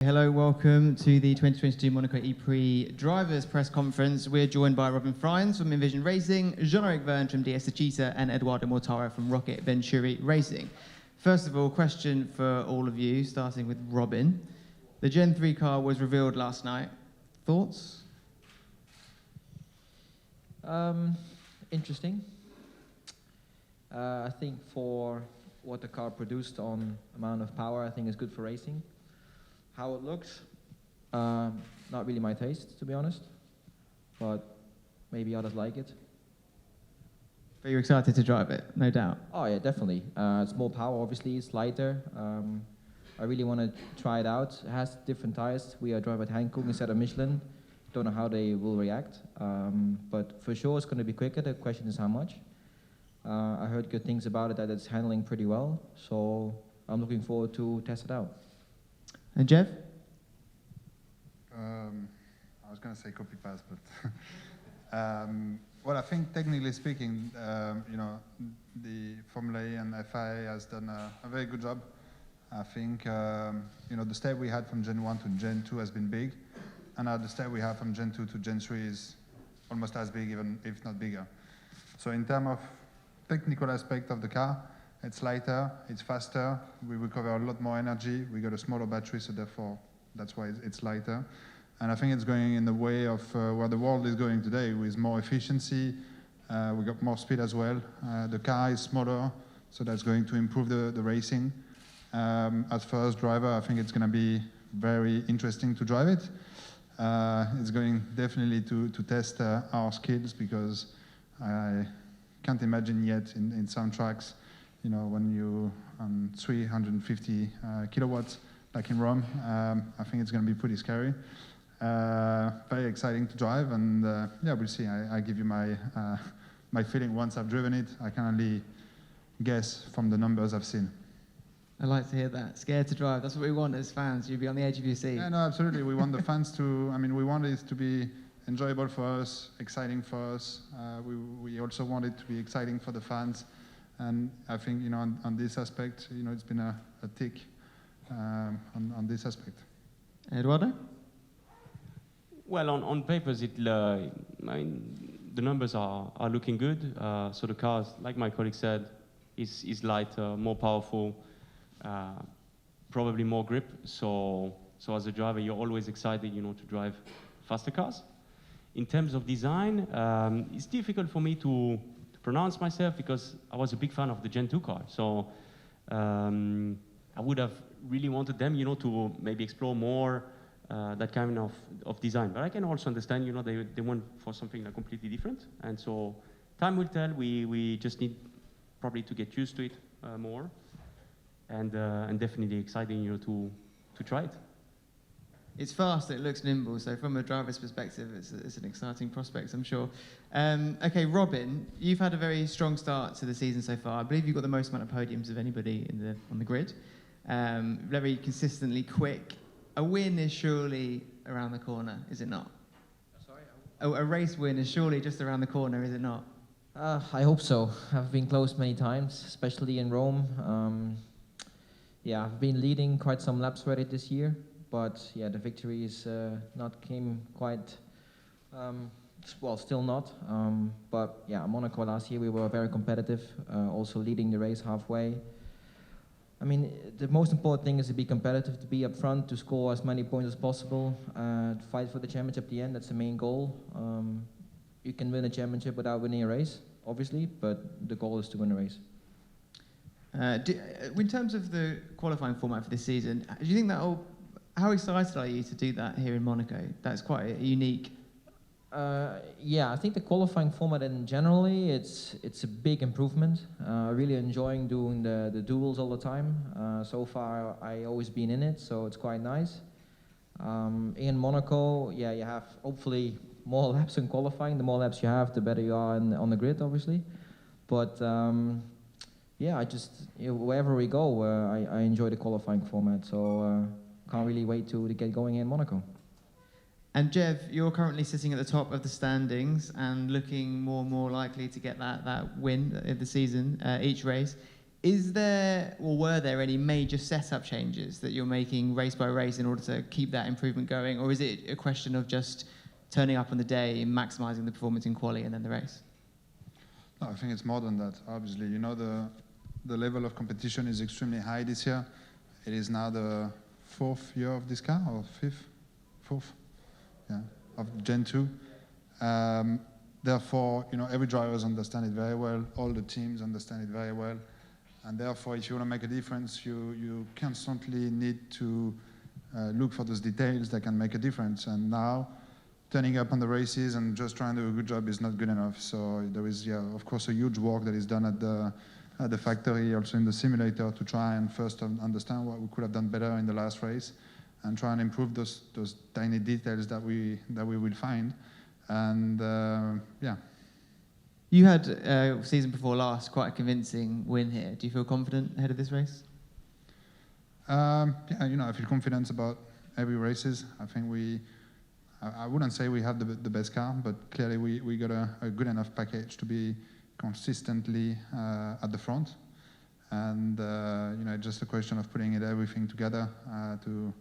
Hello, welcome to the 2022 Monaco E-Prix Drivers Press Conference. We're joined by Robin Fijns from Envision Racing, Jean-Eric Vergne from DS Techeetah, and Edoardo Mortara from Rocket Venturi Racing. First of all, question for all of you, starting with Robin. The Gen 3 car was revealed last night. Thoughts? Interesting. I think for what the car produced on amount of power, I think it's good for racing. How it looks, not really my taste, to be honest, but maybe others like it. But you're excited to drive it, no doubt. Oh yeah, definitely. It's more power, obviously, it's lighter. I really want to try it out. It has different tires. We are driving at Hankook instead of Michelin. Don't know how they will react, but for sure it's going to be quicker. The question is how much. I heard good things about it, that it's handling pretty well, so I'm looking forward to test it out. And Jeff? I was going to say copy paste, but well, I think technically speaking, the Formula E and FIA has done a very good job. I think the step we had from Gen 1 to Gen 2 has been big, and now the step we have from Gen 2 to Gen 3 is almost as big, even if not bigger. So in terms of technical aspect of the car, it's lighter, it's faster, we recover a lot more energy, we got a smaller battery, so therefore that's why it's lighter. And I think it's going in the way of where the world is going today, with more efficiency, we got more speed as well. The car is smaller, so that's going to improve the racing. As first driver, I think it's going to be very interesting to drive it. It's going definitely to test our skills, because I can't imagine yet in some tracks, when you on 350 kilowatts, like in Rome, I think it's going to be pretty scary. Very exciting to drive, and yeah, we'll see. I give you my feeling once I've driven it. I can only guess from the numbers I've seen. I like to hear that. Scared to drive. That's what we want as fans. You'd be on the edge of your seat. Yeah, no, absolutely. We want the fans to. We want it to be enjoyable for us, exciting for us. We also want it to be exciting for the fans. And I think, on this aspect, it's been a tick on this aspect. Edoardo? Well, on papers, the numbers are looking good. So the car, like my colleague said, is lighter, more powerful, probably more grip. So as a driver, you're always excited, to drive faster cars. In terms of design, it's difficult for me to pronounce myself, because I was a big fan of the Gen 2 car. So I would have really wanted them, to maybe explore more that kind of design. But I can also understand, they went for something like completely different. And so time will tell. We just need probably to get used to it more. And definitely exciting, to try it. It's fast, it looks nimble, so from a driver's perspective, it's an exciting prospect, I'm sure. Okay, Robin, you've had a very strong start to the season so far. I believe you've got the most amount of podiums of anybody on the grid. Very consistently quick. A win is surely around the corner, is it not? Sorry? A race win is surely just around the corner, is it not? I hope so. I've been close many times, especially in Rome. Yeah, I've been leading quite some laps already this year. But yeah, the victory is not came quite, still not. But yeah, Monaco last year we were very competitive, also leading the race halfway. The most important thing is to be competitive, to be up front, to score as many points as possible, to fight for the championship at the end. That's the main goal. You can win a championship without winning a race, obviously, but the goal is to win a race. In terms of the qualifying format for this season, do you think how excited are you to do that here in Monaco? That's quite a unique. Yeah, I think the qualifying format in generally, it's a big improvement. Really enjoying doing the duels all the time. So far, I always been in it, so it's quite nice. In Monaco, yeah, you have hopefully more laps in qualifying. The more laps you have, the better you are on the grid, obviously. But yeah, I just wherever we go, I enjoy the qualifying format. So. Can't really wait to get going in Monaco. And Jeff, you're currently sitting at the top of the standings and looking more and more likely to get that win of the season, each race. Is there, or were there any major setup changes that you're making race by race in order to keep that improvement going? Or is it a question of just turning up on the day and maximising the performance in quali and then the race? No, I think it's more than that, obviously. You know, the level of competition is extremely high this year. It is now the 4th year of this car, or 4th, yeah, of Gen 2. Therefore, you know, every drivers understand it very well, all the teams understand it very well, and therefore, if you want to make a difference, you constantly need to look for those details that can make a difference. And now, turning up on the races and just trying to do a good job is not good enough. So there is, yeah, of course, a huge work that is done at the factory, also in the simulator, to try and first understand what we could have done better in the last race, and try and improve those tiny details that we will find. And yeah. You had, season before last, quite a convincing win here. Do you feel confident ahead of this race? Yeah, you know, I feel confident about every races. I think I wouldn't say we have the best car, but clearly we got a good enough package to be consistently at the front. And, you know, it's just a question of putting everything together to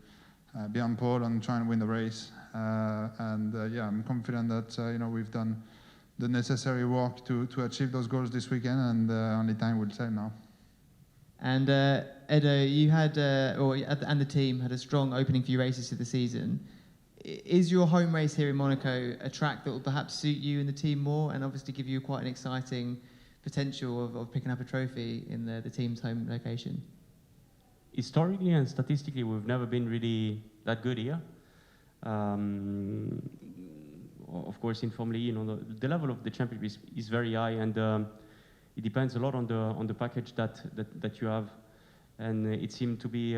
be on pole and try and win the race. Yeah, I'm confident that, you know, we've done the necessary work to achieve those goals this weekend, and only time will tell now. And Edo, you had, and the team had a strong opening few races to the season. Is your home race here in Monaco a track that will perhaps suit you and the team more, and obviously give you quite an exciting potential of picking up a trophy in the team's home location? Historically and statistically, we've never been really that good here. Of course, in Formula E, you know, the level of the championship is very high, and it depends a lot on the package that you have, and it seemed to be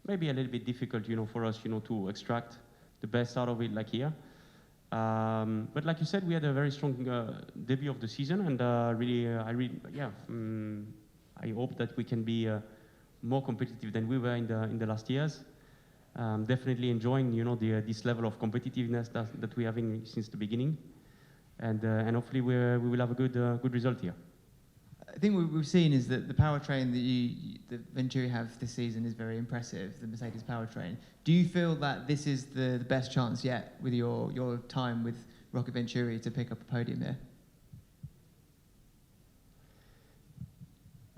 maybe a little bit difficult, you know, for us, you know, to extract the best out of it, like here. But like you said, we had a very strong debut of the season, and I hope that we can be more competitive than we were in the last years. Definitely enjoying, you know, this level of competitiveness that we're having since the beginning, and hopefully we will have a good result here. I think what we've seen is that the powertrain that Venturi have this season is very impressive, the Mercedes powertrain. Do you feel that this is the best chance yet with your time with Rocket Venturi to pick up a podium here?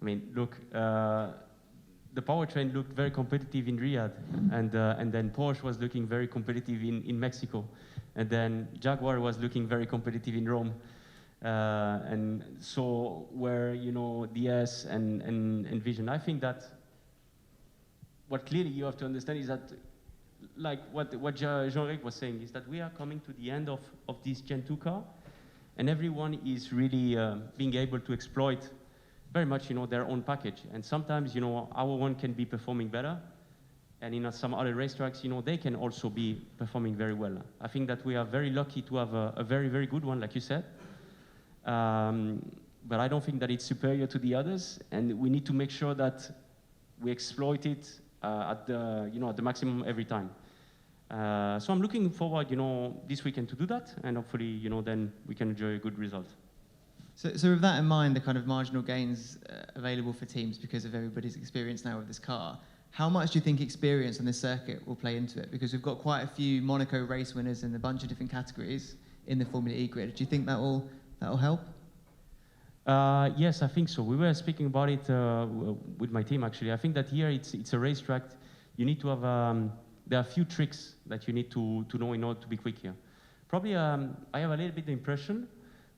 I mean, look, the powertrain looked very competitive in Riyadh, and then Porsche was looking very competitive in Mexico, and then Jaguar was looking very competitive in Rome. And so where, you know, DS and Vision, I think that what clearly you have to understand is that, like what Jean-Eric was saying, is that we are coming to the end of this Gen 2 car, and everyone is really being able to exploit very much, you know, their own package. And sometimes, you know, our one can be performing better, and in some other racetracks, you know, they can also be performing very well. I think that we are very lucky to have a very, very good one, like you said. But I don't think that it's superior to the others, and we need to make sure that we exploit it at the maximum every time. So I'm looking forward, you know, this weekend to do that, and hopefully, you know, then we can enjoy a good result. So with that in mind, the kind of marginal gains available for teams because of everybody's experience now with this car, how much do you think experience on this circuit will play into it? Because we've got quite a few Monaco race winners in a bunch of different categories in the Formula E grid. Do you think that will help? Yes, I think so. We were speaking about it with my team, actually. I think that here it's a racetrack. You need to have, there are a few tricks that you need to know in order to be quick here. Probably, I have a little bit the impression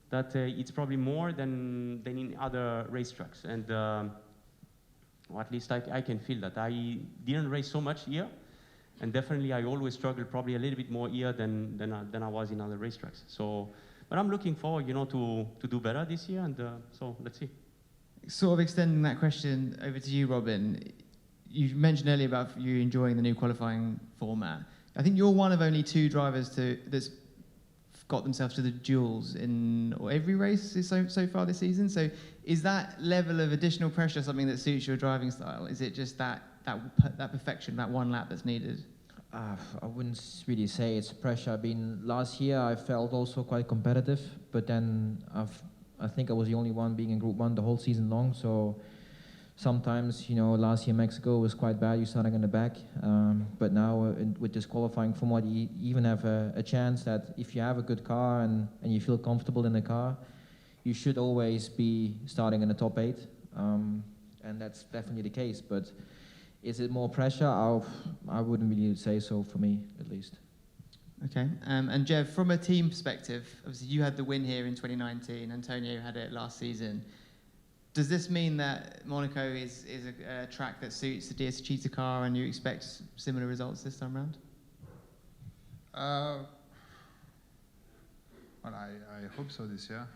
that it's probably more than in other racetracks. And or at least I can feel that. I didn't race so much here, and definitely I always struggled probably a little bit more here than I was in other racetracks. So. But I'm looking forward, you know, to do better this year, and so let's see. Sort of extending that question over to you, Robin. You mentioned earlier about you enjoying the new qualifying format. I think you're one of only two drivers that's got themselves to the duels in every race so far this season. So is that level of additional pressure something that suits your driving style? Is it just that perfection, that one lap that's needed? I wouldn't really say it's pressure. I mean, last year I felt also quite competitive, but then I think I was the only one being in Group 1 the whole season long, so Sometimes, last year Mexico was quite bad. You're starting in the back, but now with this qualifying format, you even have a chance that if you have a good car and you feel comfortable in the car, you should always be starting in the top 8, and that's definitely the case. But is it more pressure? I wouldn't really say so, for me at least. Okay, and Jev, from a team perspective, obviously you had the win here in 2019, Antonio had it last season. Does this mean that Monaco is a track that suits the DS Cheetah car and you expect similar results this time around? Well, I hope so this year.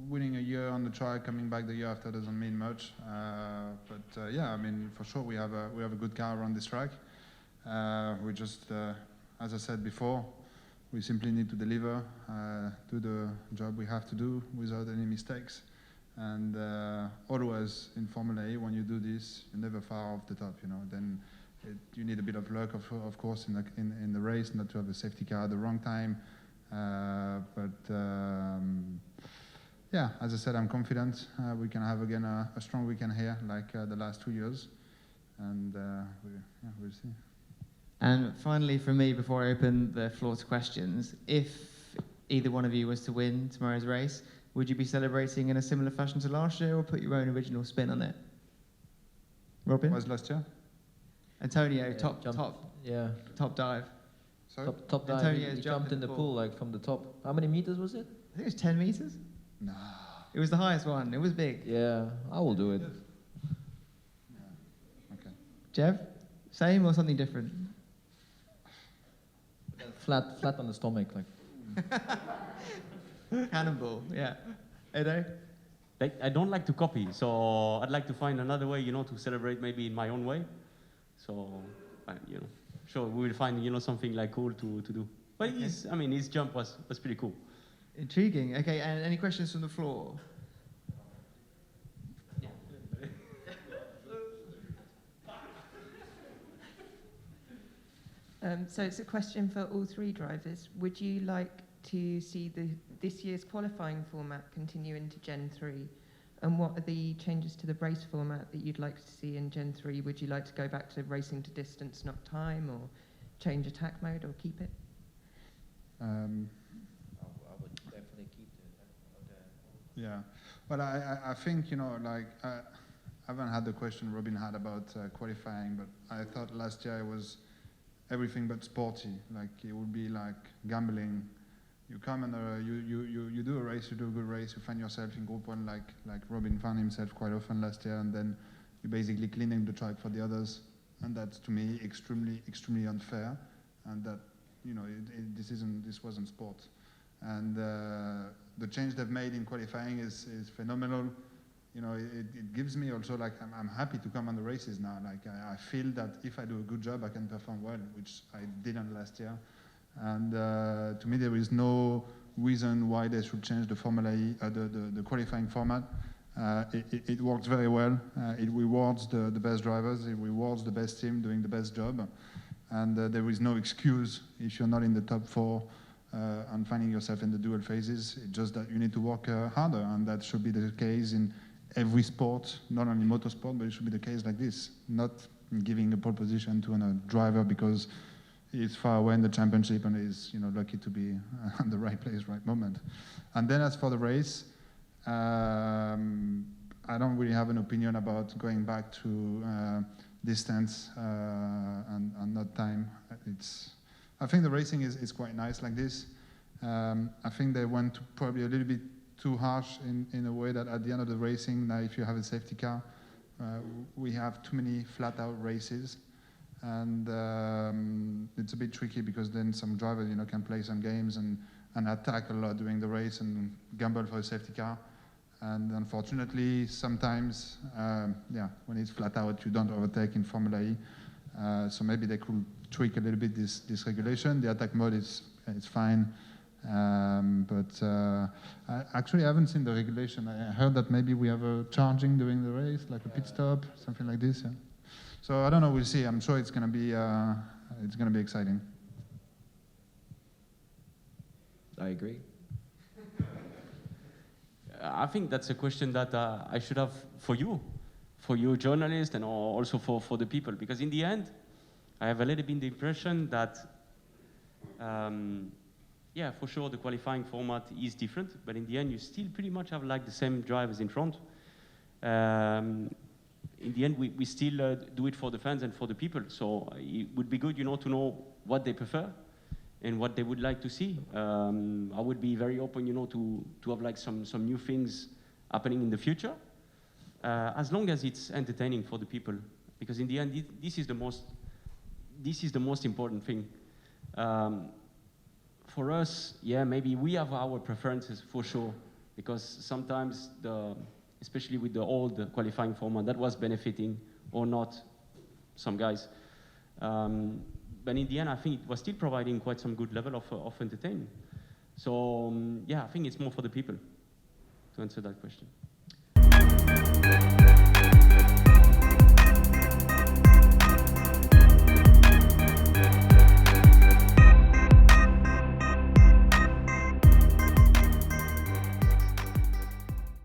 Winning a year on the track, coming back the year after doesn't mean much. But yeah, I mean, for sure we have a good car on this track. We just, as I said before, we simply need to deliver, do the job we have to do without any mistakes. And always in Formula E, when you do this, you're never far off the top. Then you need a bit of luck, of course, in the race, not to have a safety car at the wrong time. Yeah, as I said, I'm confident we can have again a strong weekend here, like the last 2 years, and we'll see. And finally, from me, before I open the floor to questions, if either one of you was to win tomorrow's race, would you be celebrating in a similar fashion to last year, or put your own original spin on it? Robin? What was last year? Antonio, Yeah, top dive. Sorry? Top dive. Antonio's He jumped in the pool like from the top. How many meters was it? I think it was 10 meters. No. It was the highest one. It was big. Yeah, I will do it. Yeah. Okay. Jev, same or something different? Flat on the stomach, like. Cannonball, yeah. Edo? I don't like to copy, so I'd like to find another way, to celebrate maybe in my own way. So, sure, we will find, something like cool to do. But his jump was pretty cool. Intriguing. Okay, and any questions from the floor? So it's a question for all 3 drivers. Would you like to see this year's qualifying format continue into Gen 3? And what are the changes to the race format that you'd like to see in Gen 3? Would you like to go back to racing to distance, not time, or change attack mode, or keep it? I would definitely keep it. Yeah. Well, I think, I haven't had the question Robin had about qualifying, but I thought last year it was everything but sporty. Like, it would be like gambling. You come and you do a race, you do a good race, you find yourself in Group 1 like Robin found himself quite often last year, and then you're basically cleaning the track for the others. And that's, to me, extremely, extremely unfair. And that, this wasn't sport. And the change they've made in qualifying is phenomenal. It gives me also, like, I'm happy to come on the races now. Like, I feel that if I do a good job, I can perform well, which I didn't last year. And to me, there is no reason why they should change the Formula E, the qualifying format. It works very well. It rewards the best drivers. It rewards the best team doing the best job. And there is no excuse if you're not in the top 4 and finding yourself in the dual phases. It's just that you need to work harder, and that should be the case in every sport, not only motorsport, but it should be the case like this. Not giving a pole position to a driver because he's far away in the championship and is lucky to be at the right place, right moment. And then as for the race, I don't really have an opinion about going back to distance and not time. I think the racing is quite nice like this. I think they went probably a little bit too harsh in a way that at the end of the racing, now if you have a safety car, we have too many flat-out races. And it's a bit tricky because then some drivers, can play some games and attack a lot during the race and gamble for a safety car. And unfortunately, sometimes, when it's flat out, you don't overtake in Formula E. So maybe they could tweak a little bit this regulation. The attack mode is fine. But I haven't seen the regulation. I heard that maybe we have a charging during the race, like a pit stop, something like this. Yeah. So I don't know. We'll see. I'm sure it's going to be exciting. I agree. I think that's a question that I should have for you journalists, and also for the people, because in the end, I have a little bit the impression that, yeah, for sure the qualifying format is different, but in the end, you still pretty much have like the same drivers in front. In the end, we still do it for the fans and for the people. So it would be good, to know what they prefer and what they would like to see. I would be very open, to have like some new things happening in the future, as long as it's entertaining for the people. Because in the end, this is the most important thing. For us, yeah, maybe we have our preferences for sure, because sometimes especially with the old qualifying format, that was benefiting or not some guys. But in the end, I think it was still providing quite some good level of entertainment. So yeah, I think it's more for the people to answer that question.